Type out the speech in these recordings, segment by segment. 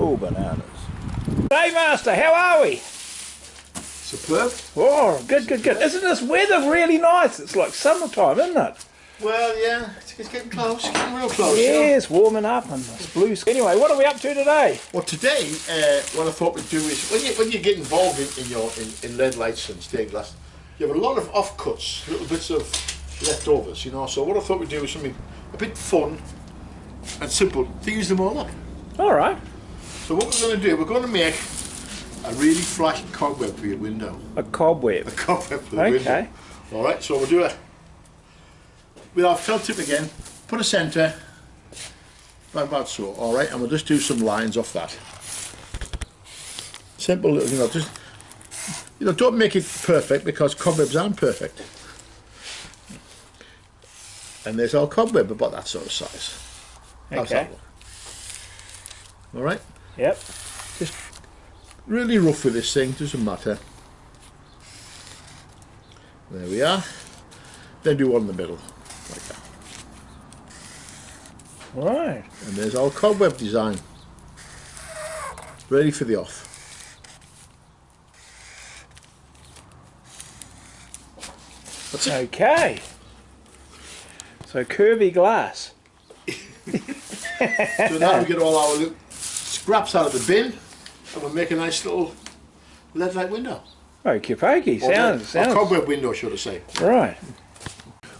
Oh, bananas. Hey, Master, how are we? Superb. Oh, good, good, good. Isn't this weather really nice? It's like summertime, isn't it? Well, yeah, it's getting close, it's getting real close. Yeah, You know? it's warming up and it's blue. Anyway, what are we up to today? Well, today, what I thought we'd do is, when you get involved in lead lights and stained glass, you have a lot of offcuts, little bits of leftovers, you know. So what I thought we'd do is something a bit fun and simple to use them all up. All right. So what we're going to do, we're going to make a really flash cobweb for your window. A cobweb. A cobweb for the window. Okay. All right, so we'll do it with our felt tip again. Put a centre, about so. All right, and we'll just do some lines off that. Simple, little, you know. Just don't make it perfect because cobwebs aren't perfect. And there's our cobweb about that sort of size. How's that look? All right. Yep. Just really rough with this thing, doesn't matter. There we are. Then do one in the middle, like that. Right. And there's our cobweb design. Ready for the off. That's it. Okay. So curvy glass. So now we get all our little scraps out of the bin and we'll make a nice little lead light window. Okey pokey. Sounds. A cobweb window, should I say. Right.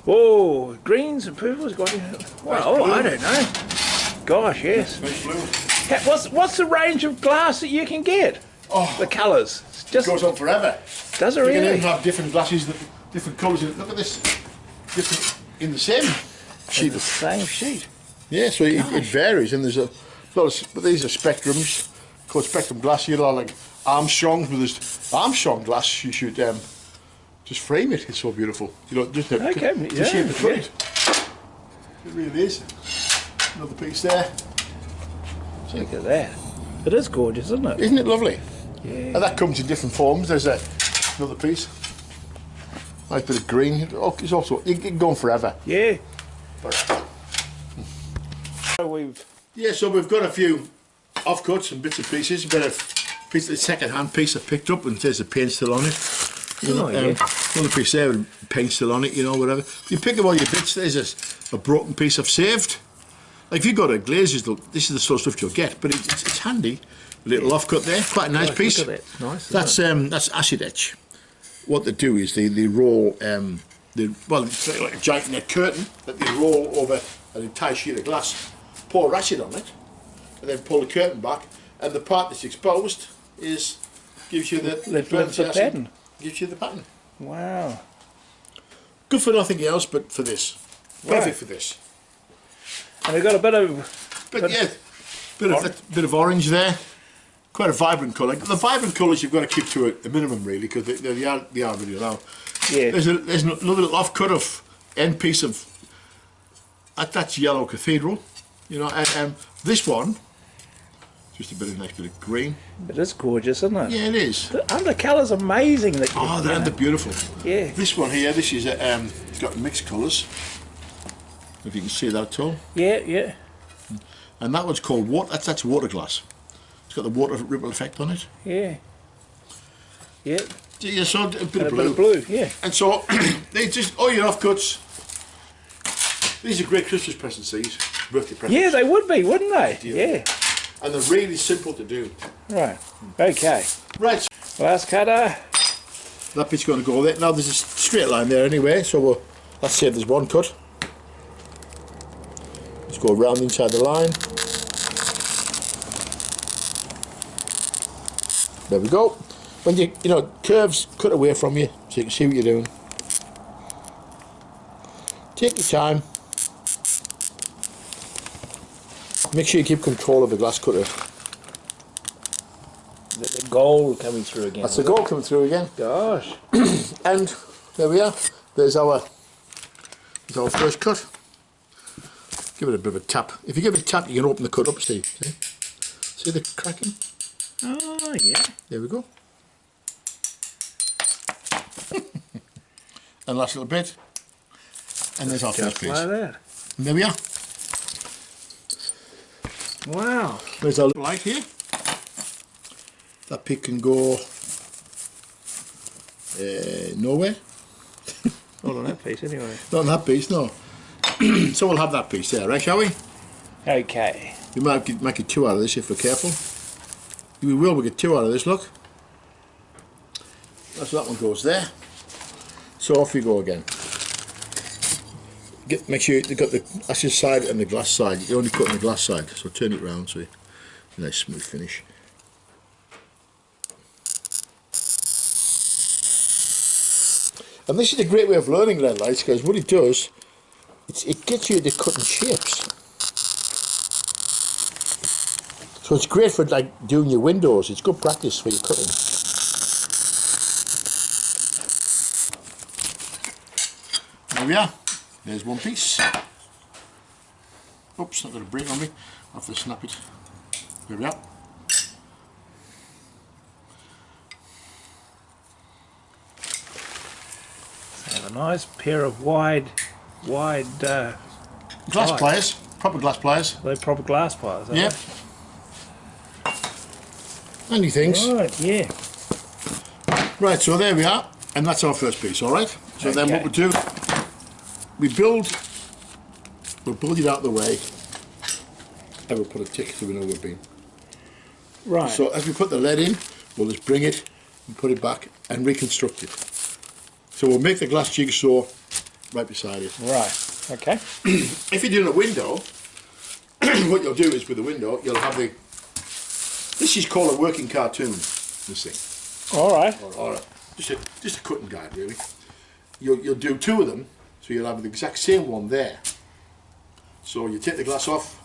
Oh, greens and purples got you. Well, I don't know. Gosh, yes. Nice blue. What's the range of glass that you can get? Oh, The colours. it goes on forever. Does it You really? can even have different glasses, different colours. Look at this. Different in the same sheet. The same sheet. Yeah, so it varies, and there's a lot of, but these are spectrums, called spectrum glass. You know, like Armstrong's, but there's Armstrong glass. You should just frame it. It's so beautiful. You know, just Okay, to shape the front. It really is. Another piece there. Look at that. It is gorgeous, isn't it? Isn't it lovely? Yeah. And that comes in different forms. There's another piece. Nice bit of green. It's also you can go on forever. Yeah. But, So we've. yeah, so we've got a few offcuts and bits and pieces. A bit of piece, a second-hand piece I picked up, and there's a paint still on it. You know, another piece there with paint still on it. You know, whatever. You pick up all your bits. There's a broken piece I've saved. Like if you got a glazes, this is the sort of stuff you'll get. But it's handy. A little offcut there, quite a nice piece. Look at that. Nice. That's acid etch. What they do is they roll it's like a giant net curtain that they roll over an entire sheet of glass, pour acid on it, and then pull the curtain back, and the part that's exposed gives you the pattern. Gives you the pattern. Wow. Good for nothing else, but for this, perfect for this. And we've got a bit of. Bit of orange there. Quite a vibrant colour. The vibrant colours you've got to keep to a minimum, really, because they are really loud. Yeah. There's another little offcut of end piece of that's yellow cathedral, you know, and this one, just a bit of nice bit of green. It is gorgeous, isn't it? Yeah, it is. The undercolour's amazing. They're beautiful. Yeah. This one here, this is it's got mixed colours. If you can see that at all. Yeah, yeah. And that one's called that's water glass. It's got the water ripple effect on it. Yeah. Yeah. Yeah, so a bit of A blue. bit of blue, yeah. And so they just all your offcuts. These are great Christmas presents. These birthday presents. Yeah, they would be, wouldn't they? Yeah. And they're really simple to do. Right. Okay. Right. Last cutter. That bit's going to go there. Now there's a straight line there anyway, so let's say there's one cut. Let's go around inside the line. There we go. When you curves cut away from you, so you can see what you're doing. Take your time. Make sure you keep control of the glass cutter. The gold coming through again. That's the gold coming through again. Gosh. And there we are. There's our first cut. Give it a bit of a tap. If you give it a tap, you can open the cut up, Steve. See the cracking? Oh, yeah. There we go. And last little bit. And there's our first piece. Like that. And there we are. Wow. There's our little light here. That piece can go nowhere. Not on that piece anyway. Not on that piece, no. So we'll have that piece there, right, shall we? Okay. We might get 2 out of this if we're careful. We'll get 2 out of this, look. That's that one goes there. So off we go again. Make sure you've got the acid side and the glass side. You're only cutting the glass side, so turn it round so you a nice smooth finish. And this is a great way of learning lead lights, because what it does, it gets you to cutting shapes. So it's great for like doing your windows. It's good practice for your cutting. There we are. There's one piece. Oops, not got a break on me. I'll have to snap it. There we are. A nice pair of wide glass pliers, proper glass pliers. They're proper glass pliers, aren't Yep. Handy things. Right, yeah. Right, so there we are, and that's our first piece, alright? So then what we do, we'll build it out of the way, and we'll put a tick so we know we've been. Right. So as we put the lead in, we'll just bring it and put it back and reconstruct it. So we'll make the glass jigsaw right beside it. Right, okay. If you're doing a window, what you'll do is with the window, you'll have the, this is called a working cartoon, this thing. Alright. Or just a cutting guide really. You'll do 2 of them, so you'll have the exact same one there. So you take the glass off,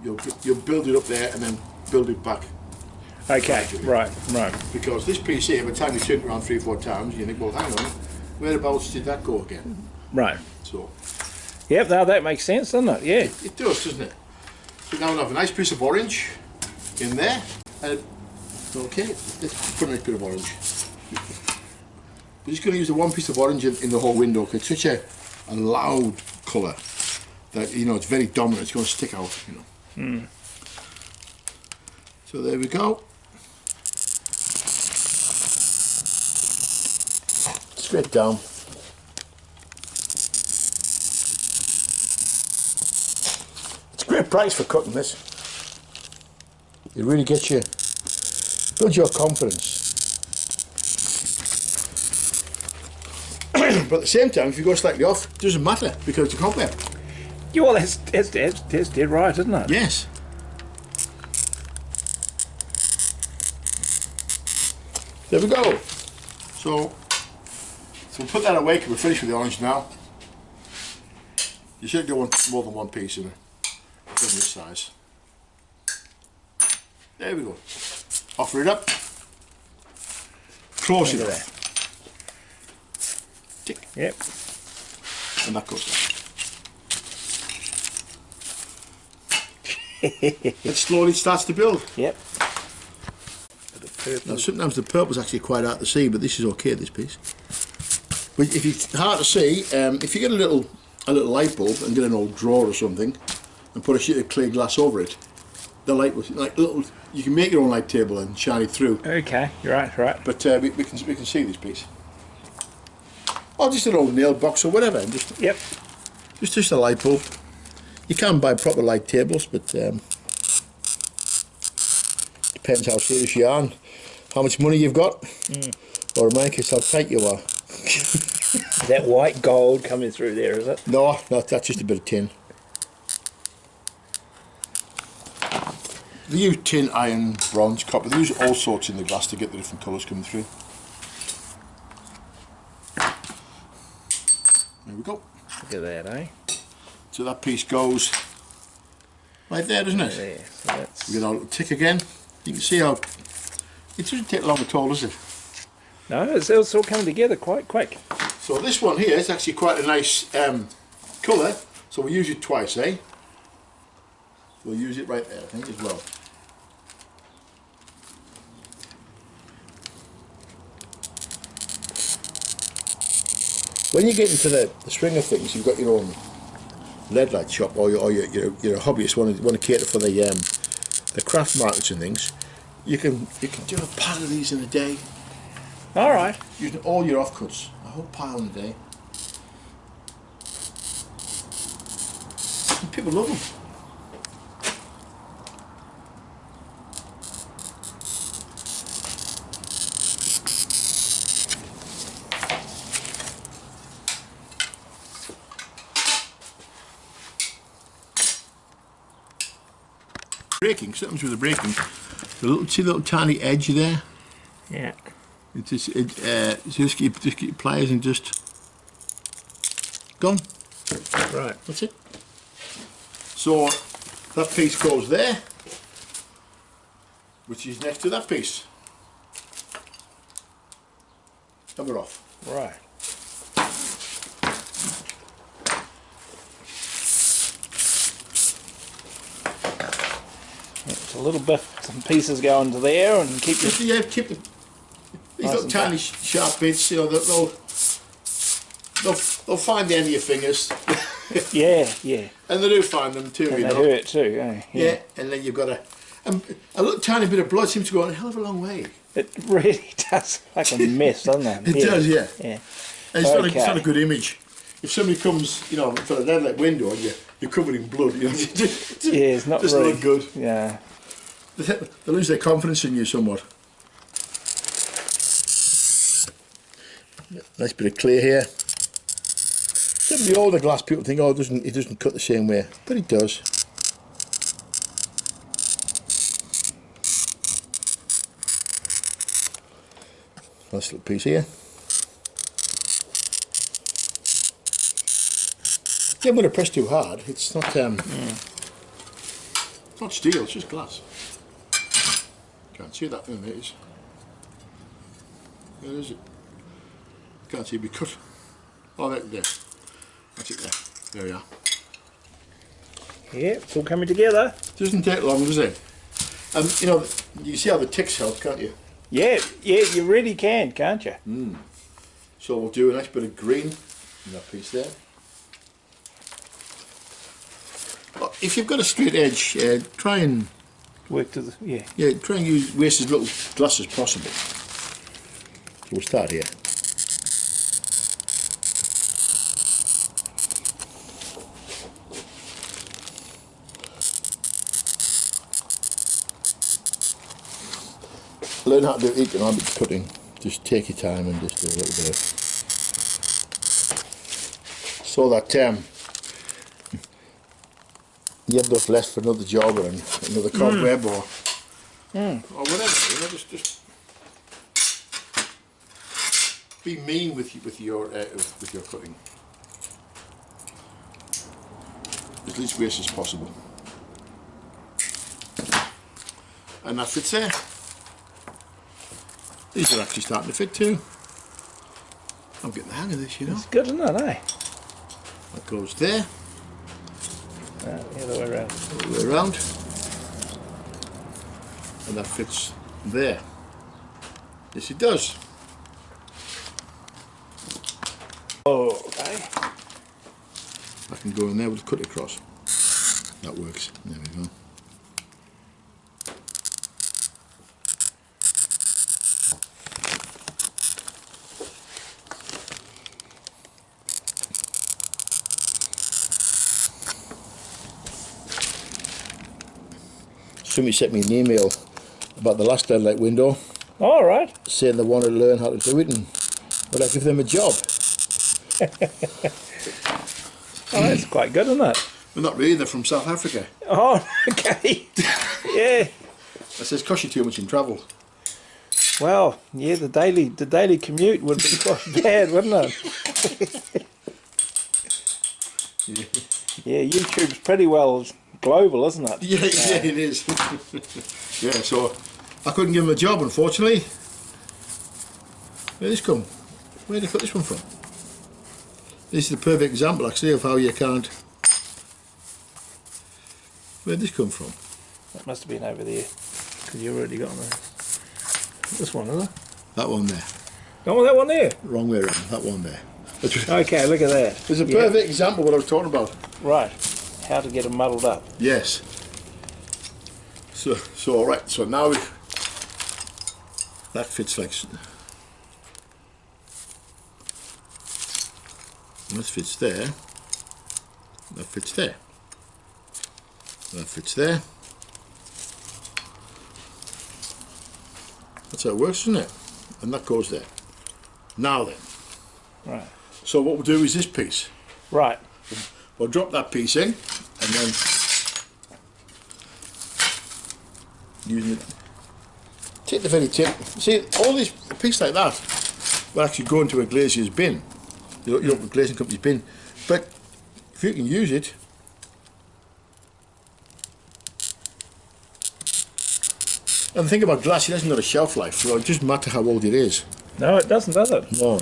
you'll build it up there and then build it back. Okay, right. Because this piece here, by the time you turn it around 3 or 4 times, you think, well hang on, whereabouts did that go again? Right. So. Yep, now that makes sense, doesn't it? Yeah. It does, doesn't it? So now we'll have a nice piece of orange in there. And okay, let's put a nice bit of orange. We're just going to use the one piece of orange in the whole window because it's such a loud colour that, you know, it's very dominant. It's going to stick out, you know. So there we go. Straight down. It's a great price for cutting this. It really gets you, builds your confidence. But at the same time, if you go slightly off, it doesn't matter because it's a cobweb. Yeah, well, that's dead right, isn't it? Yes. There we go. So we'll put that away because we're finished with the orange now. You should go more than one piece in it. From this size. There we go. Offer it up. Close it up. Tick. Yep. And that goes down. It slowly starts to build. Yep. Now sometimes the purple's actually quite hard to see, but this is okay, this piece. But if it's hard to see, if you get a little light bulb and get an old drawer or something and put a sheet of clear glass over it, the light will, like little, you can make your own light table and shine it through. Okay, you're right. But we can see this piece. Or just an old nail box or whatever. And just a light bulb. You can buy proper light tables, but depends how serious you are and how much money you've got, or in my case how tight you are. Is that white gold coming through there, is it? No, that's just a bit of tin. They use tin, iron, bronze, copper. They use all sorts in the glass to get the different colours coming through. There we go. Look at that, eh? So that piece goes right there, doesn't it? There. So that's... We get our little tick again. You can see how it doesn't take long at all, does it? No, it's all coming together quite quick. So this one here is actually quite a nice colour. So we'll use it twice, eh? We'll use it right there, I think, as well. When you get into the swing of things, you've got your own lead light shop, or you're a hobbyist, want to cater for the craft markets and things. You can do a pile of these in a day. All right. Using all your offcuts, a whole pile in a day. And people love them. Braking, something's with the braking. See the little tiny edge there? Yeah. It just keep your pliers and just gone. Right. That's it. So that piece goes there, which is next to that piece. And we're off. Right. It's a little bits and pieces go into there and keep the... Yeah, keep the... These little tiny sharp bits, you know, they'll find the end of your fingers. Yeah, yeah. And they do find them too, And you they know. hurt too, eh? Yeah, and then you've got a little tiny bit of blood seems to go a hell of a long way. It really does, like a mess, doesn't it? It does, yeah. Yeah. And it's not a good image. If somebody comes, you know, for a leadlight window and you're covered in blood, you know, Yeah, it's not just really not good. Yeah. They lose their confidence in you somewhat. Nice bit of clear here. Some of the older glass people think, oh, it doesn't cut the same way, but it does. Nice little piece here. Yeah, I'm going to press too hard. It's not it's not steel, it's just glass. Can't see that, there it is. Where is it? Can't see it be cut. Oh, there. That's it there. There we are. Yeah, it's all coming together. Doesn't take long, does it? You know, you can see how the ticks help, can't you? Yeah, you really can, can't you? So we'll do a nice bit of green in that piece there. If you've got a straight edge, try and Work to the... Yeah. yeah, try and waste as little glass as possible. So we'll start here. Learn how to do economic cutting. Just take your time and just do a little bit of... So that you have enough left for another job or another cobweb or whatever. You know, just be mean with your cutting. As least waste as possible. And that fits there. These are actually starting to fit too. I'm getting the hang of this, you know. It's good, isn't it, eh? That goes there. The other way around. All the way around. And that fits there. Yes, it does. Oh, okay. I can go in there with cut it across. That works. There we go. Somebody sent me an email about the last leadlight window, All right. saying they wanted to learn how to do it, and would I give them a job? Oh, that's quite good, isn't it? Well, not really, they're from South Africa. Oh, okay. Yeah. I says, cost you too much in travel. Well, yeah, the daily commute would be quite bad, wouldn't it? Yeah, YouTube's pretty well global, isn't it? Yeah, yeah, it is. Yeah, so I couldn't give him a job, unfortunately. Where did this come? Where did I cut this one from? This is the perfect example, actually, of how you can't... Where did this come from? That must have been over there, because you already got this one, isn't it? That one there. Oh, that one there? Wrong way around, that one there. Okay, look at that. It's a perfect example of what I was talking about. Right, how to get them muddled up. Yes. So all right. So now That fits like. That fits there. That fits there. That fits there. That's how it works, isn't it? And that goes there. Now then. Right. So what we'll do is this piece. Right. We'll drop that piece in, and then using it. Take the very tip. See, all this a piece like that will actually go into a glazier's bin. You know, a glazing company's bin. But if you can use it. And the thing about glass, it hasn't got a shelf life, so it doesn't matter how old it is. No, it doesn't, does it? No.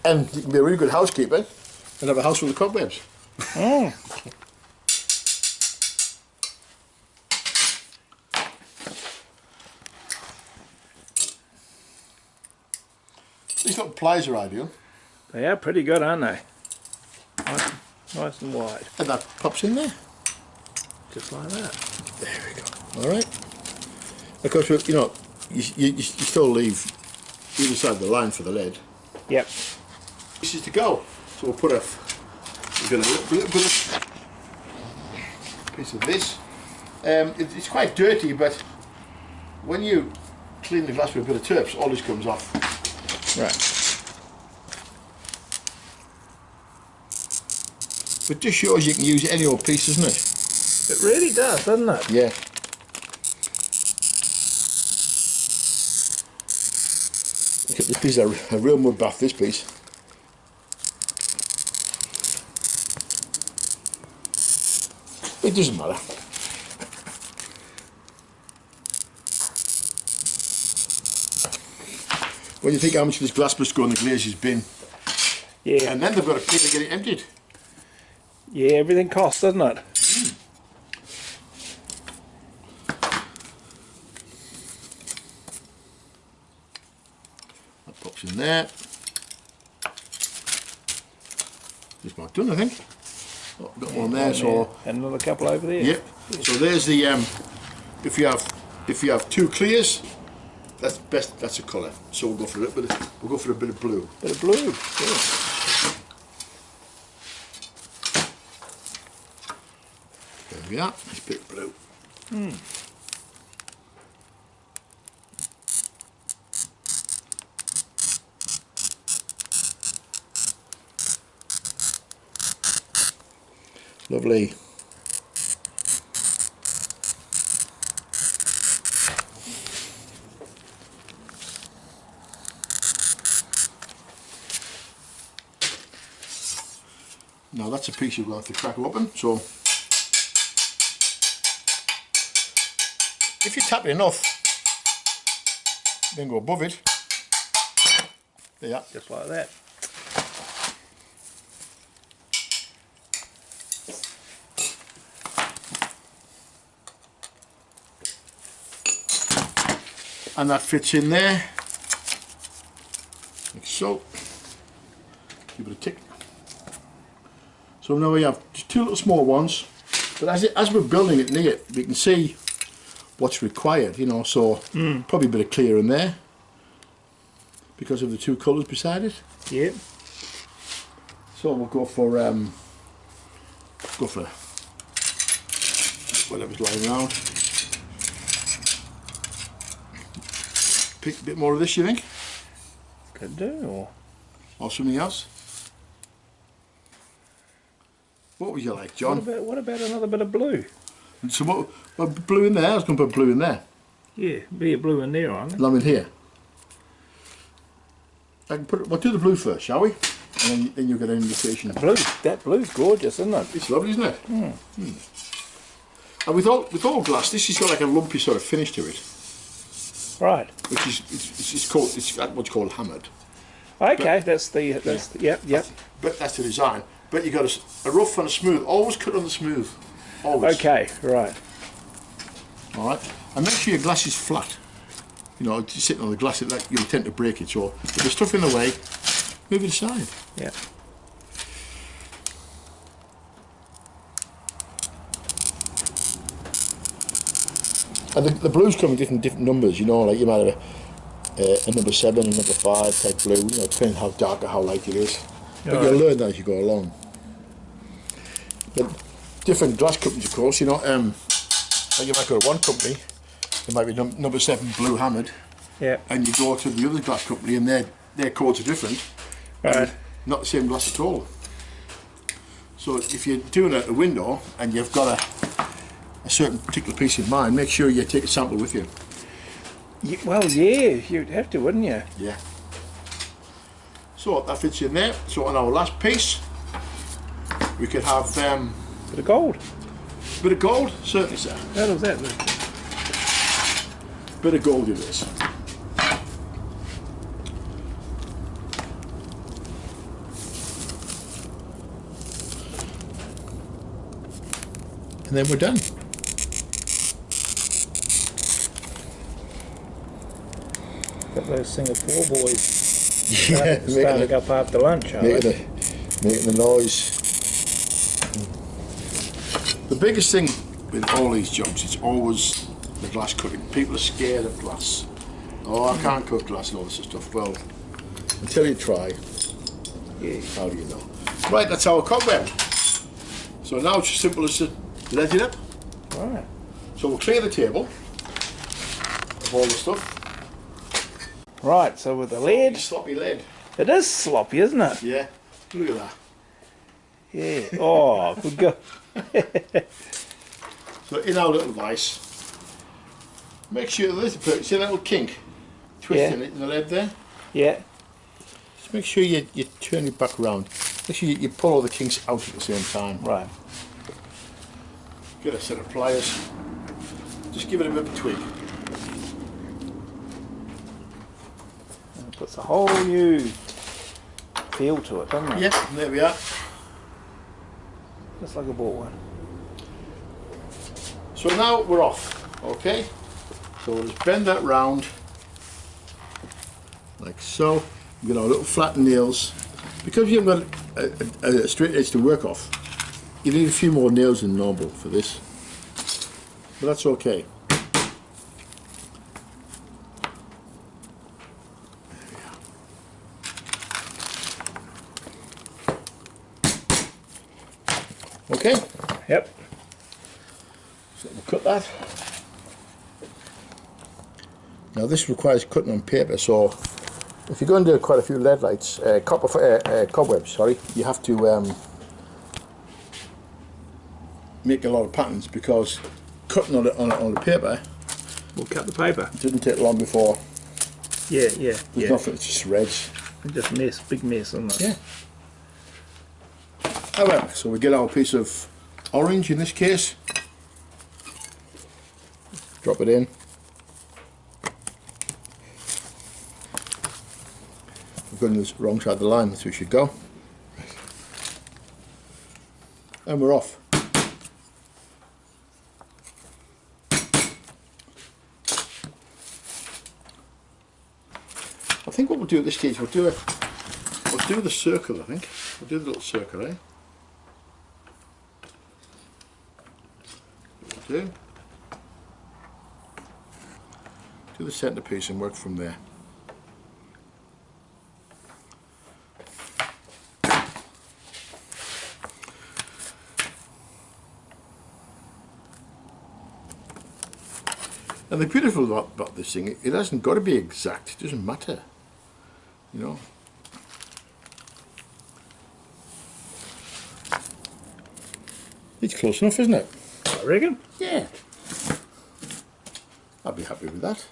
And you can be a really good housekeeper and have a house full of cobwebs. Mm. These little pliers are ideal. They are pretty good, aren't they? Nice and wide. And that pops in there. Just like that. There we go. Alright. Of course, you know, you still leave either side of the line for the lead. Yep. This is to go. So we'll put a little bit of piece of this. It's quite dirty, but when you clean the glass with a bit of turps, all this comes off. Right. But just shows you can use any old piece, doesn't it? It really does, doesn't it? Yeah. Look at this piece, a real mud bath, this piece. It doesn't matter. When you think how much of this glass must go in the glazier's bin, Yeah. and then they've got to pay to get it emptied. Yeah, everything costs, doesn't it? That pops in there. Just about done, I think. Oh, got one there, so and another couple over there. yep. So there's the if you have two clears, that's best. That's a colour. So we'll go for a little bit. We'll go for a bit of blue. Bit of blue. Yeah. There we are. Nice bit of blue. Mm. Lovely. Now that's a piece you're going to have to crack open. So if you tap it enough, then go above it. There you are. Just like that. And that fits in there, like so. Give it a tick. So now we have just two little small ones, but as we're building it near it, we can see what's required, you know, so probably a bit of clear in there because of the two colours beside it. Yep. So we'll go for whatever's lying around. Pick a bit more of this, you think? Could do. Or something else? What would you like, John? What about another bit of blue? So what blue in there? I was going to put blue in there. Yeah, be a blue in there, aren't there? And I'm in here. I can put it, we'll do the blue first, shall we? And then you'll get an indication. That blue's gorgeous, isn't it? It's lovely, isn't it? And with all glass, this has got like a lumpy sort of finish to it. Right. Which is it's what's called hammered. Okay, But- that's the yep. But that's the design. But you got a rough and a smooth. Always cut on the smooth. Always. Okay, right. All right. And make sure your glass is flat. You know, just sitting on the glass, you'll tend to break it. So if there's stuff in the way, move it aside. Yeah. And the blues come in different numbers, you know, like you might have a number 7, a number 5 type blue, you know, depending how dark or how light it is. But you'll learn that as you go along. But different glass companies, of course, you know, like you might go to one company, it might be number 7 blue hammered, yeah, and you go to the other glass company and their codes are different, right. Not the same glass at all. So if you're doing a window and you've got a certain particular piece in mind, make sure you take a sample with you. Well, yeah, you'd have to, wouldn't you? Yeah. So that fits in there. So on our last piece, we could have Bit of gold. bit of gold, certainly, sir. How does that look? Bit of gold it is. And then we're done. Got those Singapore boys Yeah, starting up after lunch, aren't they? making the noise. The biggest thing with all these jobs, it's always the glass cutting. People are scared of glass. Oh, I can't cut glass and all this stuff. Well, until you try, Yeah. how do you know? Right, that's our cobweb. So now it's as simple as to let it up. Right. So we'll clear the table of all the stuff. Right, so with the lead, Sloppy lead. it is sloppy, isn't it? Yeah, look at that. Yeah. Oh, good go. So in our little vise, make sure there's see a little kink twisting it in the lead there. Yeah. Just make sure you turn it back around. Make sure you pull all the kinks out at the same time. Right. Get a set of pliers. Just give it a bit of a tweak. And it puts a whole new feel to it, doesn't it? Yeah, there we are. Just like I bought one. So now we're off, okay? So we'll just bend that round, like so. We've got our little flat nails. Because you've got a straight edge to work off, you need a few more nails than normal for this. But that's okay. Okay? Yep. So we'll cut that. Now this requires cutting on paper, so if you're going to do quite a few lead lights, cobwebs, sorry, you have to make a lot of patterns, because cutting on the paper, We'll cut the paper. it doesn't take long before Yeah, there's nothing, it's just shreds. Just mess, big mess, isn't it? Yeah. However, so we get our piece of orange in this case, drop it in. We're going to the wrong side of the line, that's where we should go. And we're off. I think what we'll do at this stage, we'll do the circle, I think. We'll do the little circle, eh? Do the centrepiece and work from there. And the beautiful about this thing, it hasn't got to be exact, it doesn't matter, you know. It's close enough, isn't it? I reckon. Yeah. I'd be happy with that.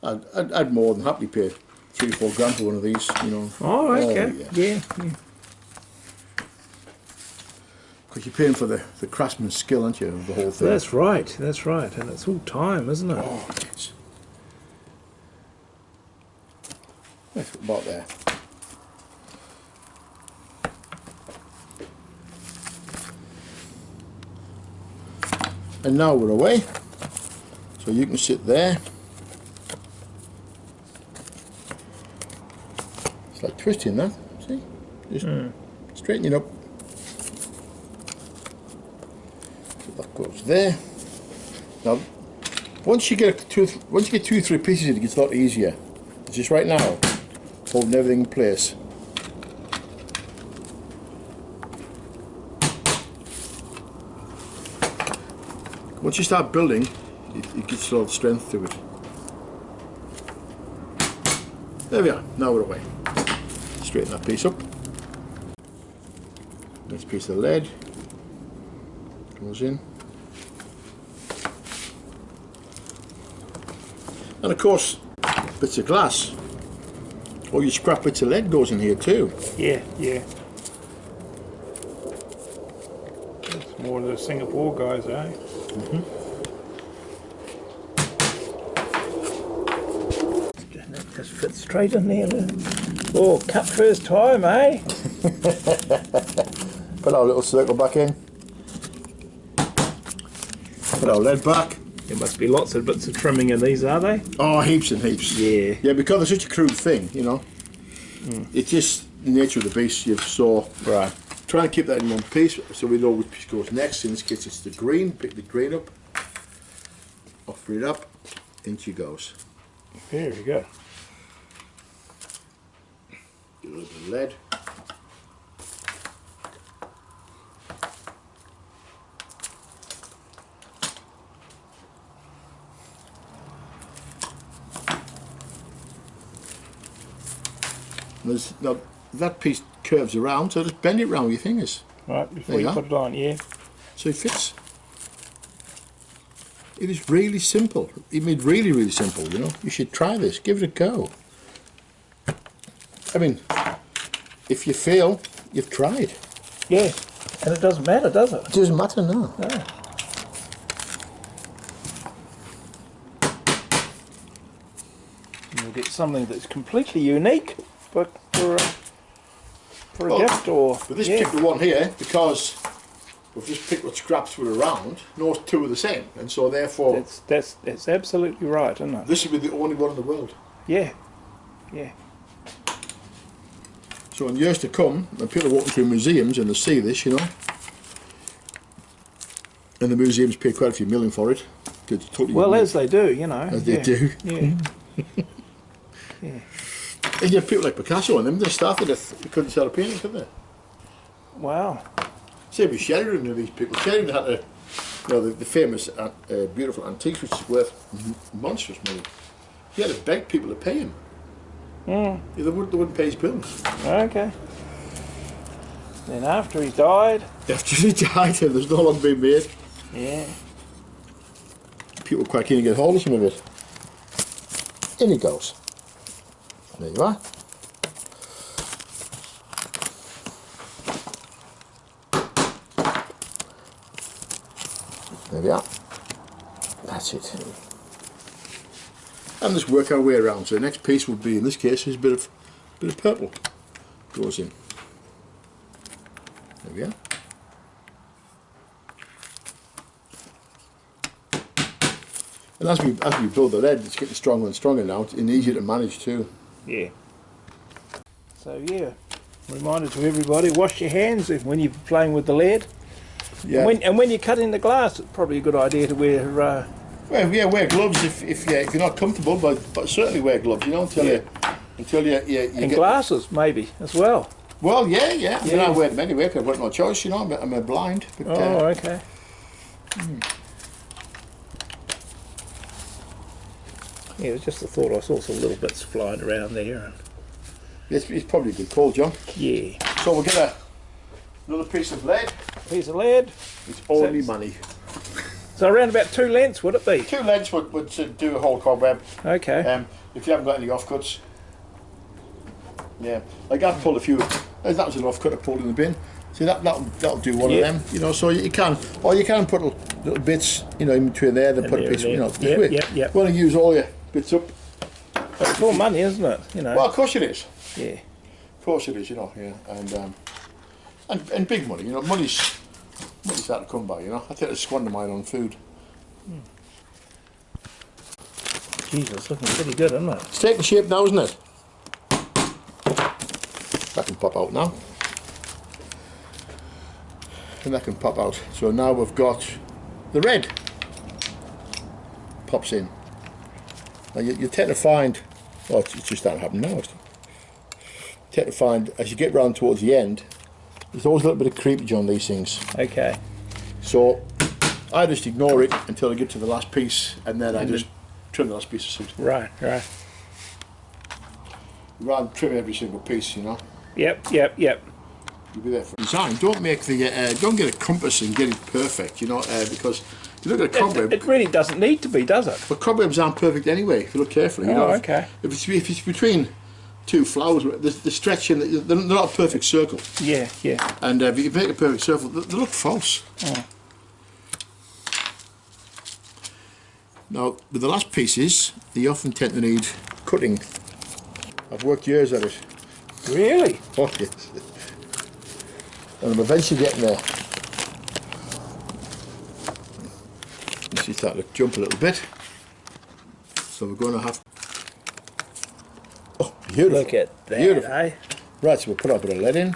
I'd more than happily pay 3 or 4 grand for one of these, you know. Oh, okay. Yeah. Because you're paying for the craftsman's skill, aren't you, of the whole thing? That's right. That's right. And it's all time, isn't it? Oh, it's... That's about there. And now we're away. So you can sit there. It's like twisting that, see? Just straighten it up. So that goes there. Now, once you get two, 3 pieces in, it gets a lot easier. It's just right now, holding everything in place. Once you start building, it gets a lot of strength to it. There we are, now we're away. Straighten that piece up. Next piece of lead goes in. And of course, bits of glass. Or your scrap bits of lead goes in here too. Yeah, yeah. That's more of the Singapore guys, eh? That just fits straight in there. Oh, cut first time, eh? Put our little circle back in. Put our lead back. There must be lots of bits of trimming in these, are they? Oh, heaps and heaps. Yeah. Yeah, because it's such a crude thing, you know. It's just the nature of the beast. So Right. try and keep that in one piece so we know which piece goes next. In this case, it's the green. Pick the green up. Offer it up. In she goes. There we go. Get a little bit of lead. Now that piece curves around, so just bend it round with your fingers. Right, before you put it on, yeah. So it fits. It is really simple. It made really simple, you know. You should try this, give it a go. I mean, if you fail, you've tried. Yeah, and it doesn't matter, does it? It doesn't matter, no. No. You'll get something that's completely unique, but for a gift or... But this particular one here, because we've just picked what scraps were around, no two are the same, and so therefore... That's absolutely right, isn't it? This will be the only one in the world. Yeah, yeah. So in years to come, when people are walking through museums and they see this, you know, and the museums pay quite a few million for it. It's totally Well, unique. as they do, you know. As they do. Yeah. Yeah. And you have people like Picasso and them, they started it, they couldn't sell a painting, could they? Wow. Same with Sheridan and these people. Sheridan had the famous beautiful antiques, which is worth monstrous money. He had to beg people to pay him. Yeah, they wouldn't pay his bills. Okay. Then after he died... After he died, there's no longer being made. Yeah. People were quite keen to get hold of some of it. In he goes. There you are. There we are. That's it. And just work our way around. So the next piece would be, in this case, is a bit of purple. Goes in. There we are. And as we build the lead, it's getting stronger and stronger now, and easier to manage too. Yeah. So yeah, reminder to everybody: wash your hands when you're playing with the lead. Yeah. And when you're cutting the glass, it's probably a good idea to wear. Well, yeah, wear gloves if you're not comfortable, but certainly wear gloves. You know, until you and get glasses maybe as well. Well, yeah. I mean, I wear them anyway because I've got no choice. You know, I'm blind. But, okay. Yeah, it was just a thought. I saw some little bits flying around there. And it's probably a good call, John. yeah. So we'll get another piece of lead. Piece of lead. It's only money. So around about 2 lengths, would it be? 2 leads would do a whole cobweb. Okay. If you haven't got any offcuts. Yeah, like I've pulled a few. That was an offcut I pulled in the bin. See that'll do one of them. You know, so you can put little bits, you know, in between there. Then put a piece, you know. Yep. You want to use all your bits up. But it's all money, isn't it? You know. Well, of course it is. Yeah. Of course it is. You know, yeah, and big money. You know, money's hard to come by. You know, I think I squander mine on food. Jesus, looking pretty good, isn't it? It's taking shape now, isn't it? That can pop out now. And that can pop out. So now we've got the red pops in. Now you tend to find, well, it's just starting to happen now. You tend to find as you get round towards the end, there's always a little bit of creepage on these things. Okay. So I just ignore it until I get to the last piece, and then I just trim the last piece of suit. Right. Rather than trim every single piece, you know. Yep. You'll be there for design. Don't make the don't get a compass and get it perfect, you know, because if you look at a cobweb, it really doesn't need to be, does it? but cobwebs aren't perfect anyway. If you look carefully, you know. Okay. If it's between two flowers, the stretching, they're not a perfect circle. Yeah. And if you make a perfect circle, they look false. Oh. Now, with the last pieces, they often tend to need cutting. I've worked years at it. Really? Oh, yes. And I'm eventually getting there. You see, start to jump a little bit. So we're going to have. Oh, beautiful! Look at that, beautiful. eh? Right, so we'll put a bit of lead in.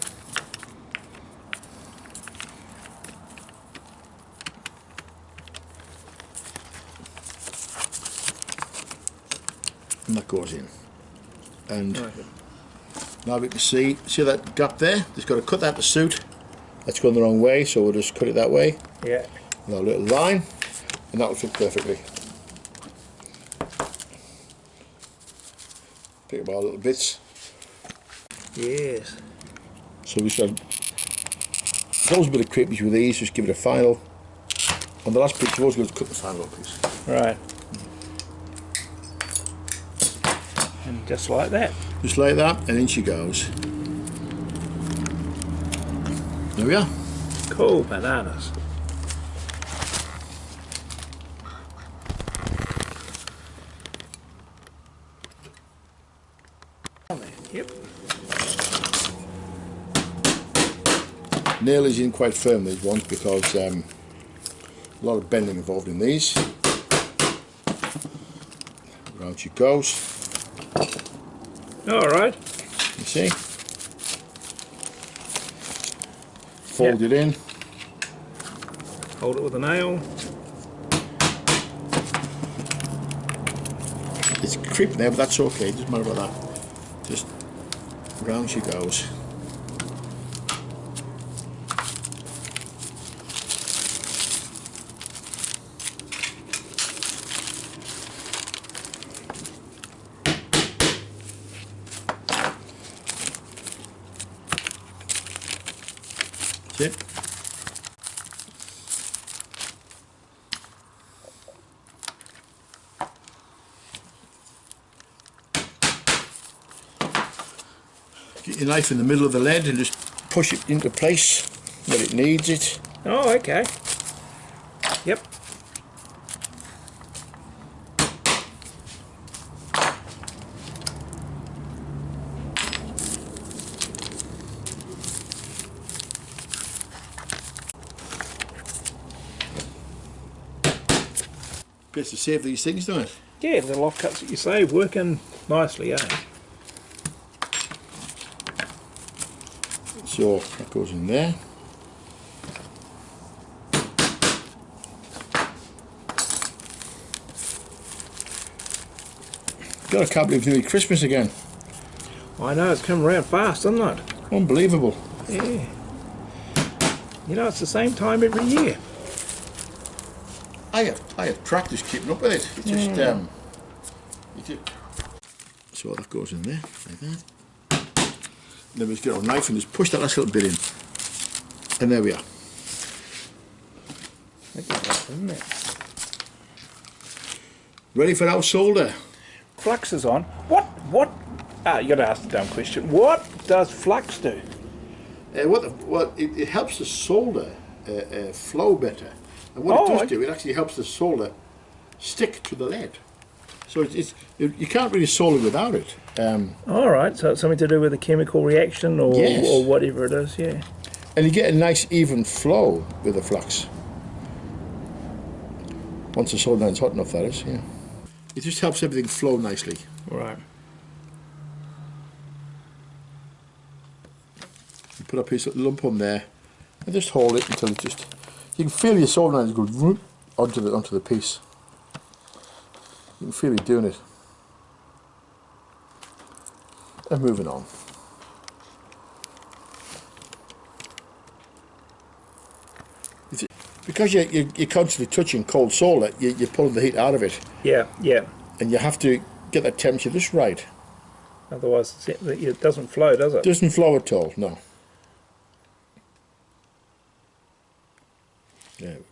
And that goes in. And now we can see that gap there? Just got to cut that to suit. That's going the wrong way, so we'll just cut it that way. Yeah. And a little line, and that will fit perfectly. Pick up our little bits. Yes. So we said, there's always a bit of creepage with these, just give it a final. On the last piece, you've always got to cut the final piece. Right. And just like that. Just like that, and in she goes. There we are. Cool bananas. Yep. Nail is in quite firm, these ones, because a lot of bending involved in these. Round she goes. All right. You see? Fold it in. Hold it with a nail. It's creeping there, but that's okay. Doesn't matter about that. Just round she goes. That's it. Get your knife in the middle of the lead and just push it into place where it needs it. Oh, okay. Yep. Best to save these things, don't it? Yeah, the loft cuts that you save working nicely, eh? So that goes in there. God, I can't believe it's nearly Christmas again. I know, it's come around fast, isn't it? Unbelievable. Yeah. You know, it's the same time every year. I have practice keeping up with it. It's just, so that goes in there, like that. And then we just get our knife and just push that last little bit in. And there we are. Look at that, isn't it? Ready for our solder. Flux is on. What? You got to ask the dumb question. What does flux do? It helps the solder flow better. And what it does do, it actually helps the solder stick to the lead. So you can't really solder without it. All right, so it's something to do with a chemical reaction or, yes. or whatever it is, yeah. And you get a nice even flow with the flux. Once the solder is hot enough, that is, yeah. It just helps everything flow nicely. Right. You put a piece of lump on there and just hold it until it just... You can feel your solder lines go... onto the piece. You can feel it doing it. And moving on. Because you're constantly touching cold solder, you're pulling the heat out of it. Yeah, yeah. And you have to get that temperature just right. Otherwise it doesn't flow, does it? It doesn't flow at all, no. There we go.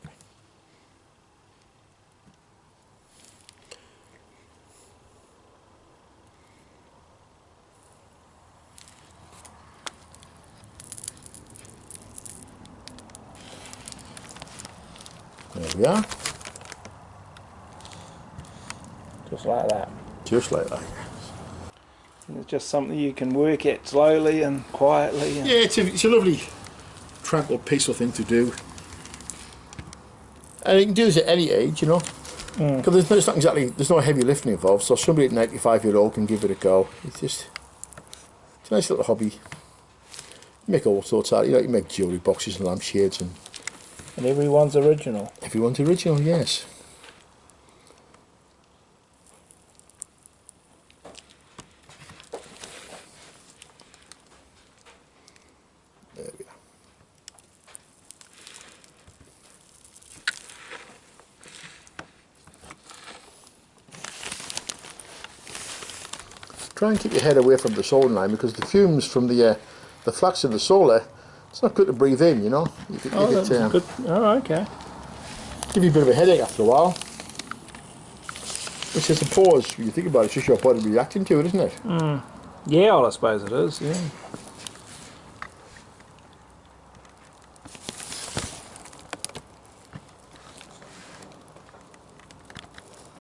There we are. Just like that. Just like that. And it's just something you can work at slowly and quietly. And yeah, it's a lovely, tranquil, peaceful thing to do. And you can do this at any age, you know. Because there's no heavy lifting involved, so somebody at 95-year-old can give it a go. It's a nice little hobby. You make all sorts out. You know, you make jewellery boxes and lampshades and everyone's original. Everyone's original, yes. There we are. Try and keep your head away from the soldering line, because the fumes from the flux in the solder, it's not good to breathe in, you know. That's good. Oh, okay. Give you a bit of a headache after a while. Which I suppose, when you think about it, it's just your body reacting to it, isn't it? Yeah, well, I suppose it is, yeah.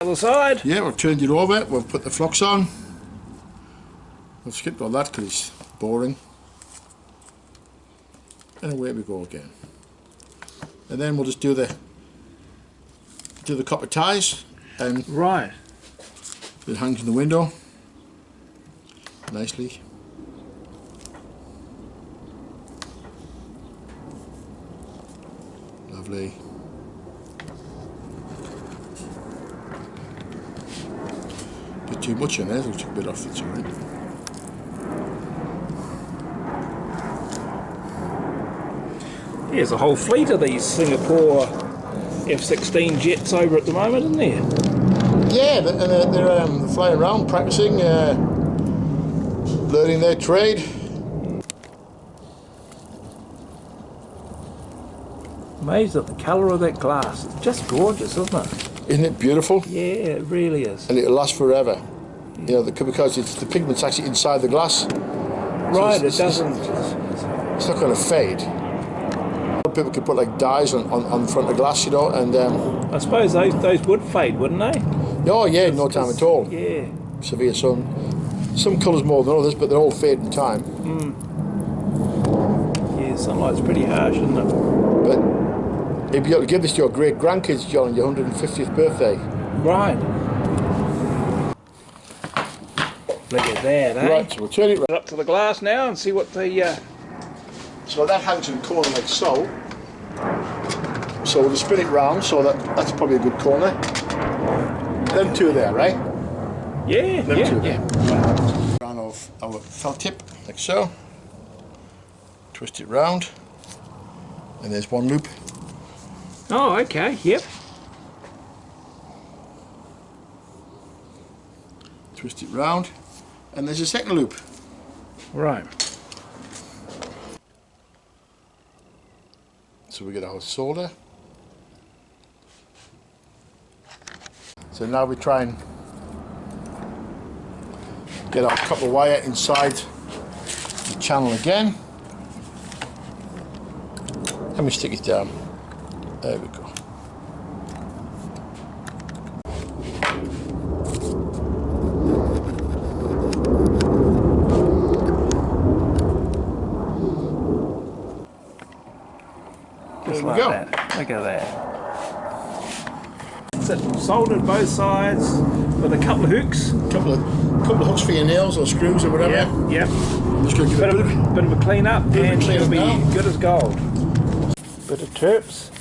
Other side. Yeah, we've turned it over, we've put the flux on. We've skipped all that because it's boring. And away we go again. And then we'll just do the copper ties, and right. It hangs in the window nicely. Lovely. Bit too much in there, so we took a bit off, that's alright. There's a whole fleet of these Singapore F-16 jets over at the moment, isn't there? Yeah, they're flying around, practicing, learning their trade. Amazed at the colour of that glass. It's just gorgeous, isn't it? Isn't it beautiful? Yeah, it really is. And it'll last forever. You know, because the pigment's actually inside the glass. Right, so it doesn't. It's not going to fade. People could put like dyes on the front of the glass, you know, and I suppose those would fade, wouldn't they? Oh yeah, no time at all. Yeah. Severe sun. Some colours more than others, but they're all fade in time. Yeah, sunlight's pretty harsh, isn't it? But you'll be able to give this to your great grandkids, John, on your 150th birthday. Right. Look at that, eh? Right, so we'll turn it right up to the glass now and see what the. So that hangs in the corner like so. So we'll just spin it round, so that's probably a good corner. Them two there, right? Yeah, Them yeah, two yeah. there. Round of our felt tip, like so. Twist it round. And there's one loop. Oh, okay, yep. Twist it round. And there's a second loop. Right. So we get our solder. So now we try and get our copper wire inside the channel again. And we stick it down. There we go. Just there we like go. that. Look at that. So soldered both sides with a couple of hooks. Couple of hooks for your nails or screws or whatever. Yeah, yeah. Just gonna give it a Bit of a clean up, Bit of a and clean it'll up be now. good as gold. Bit of terps.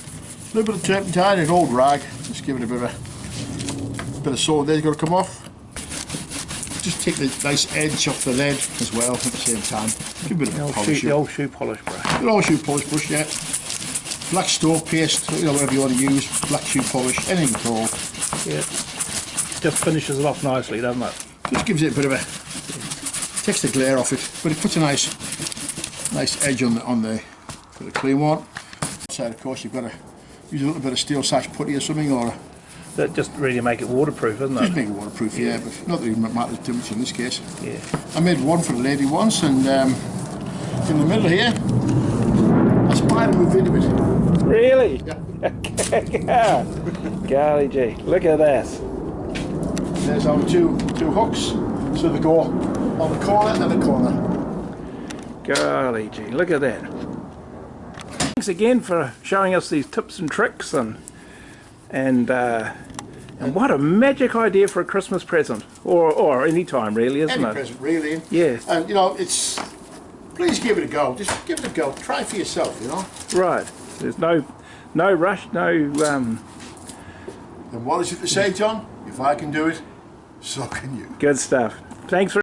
A little bit of turpentine, an old rag, just give it a bit of solid there's got to come off. Just take the nice edge off the lead as well at the same time. Give a bit of polish. The old shoe polish brush. The old shoe polish brush, yeah. Black stove paste, you know, whatever you want to use, black shoe polish, anything at all. Yeah. Just finishes it off nicely, doesn't it? Just gives it a bit of a, takes the glare off it, but it puts a nice edge on the for the clean one. Outside, of course, you've got to use a little bit of steel sash putty or something, or that just really make it waterproof, isn't it? Just make it waterproof, yeah, but not that it matters too much in this case. Yeah. I made one for the lady once, and in the middle here, I spied and moved into it. Really? Yeah. Golly gee, look at this. There's our two hooks, so they go on the corner and the corner. Golly gee, look at that. Thanks again for showing us these tips and tricks, and what a magic idea for a Christmas present, or any time really, isn't it? Any present really. Yes. And you know, please give it a go. Just give it a go. Try for yourself, you know. Right. There's no rush, no. And what is it to say, John? If I can do it, so can you. Good stuff. Thanks for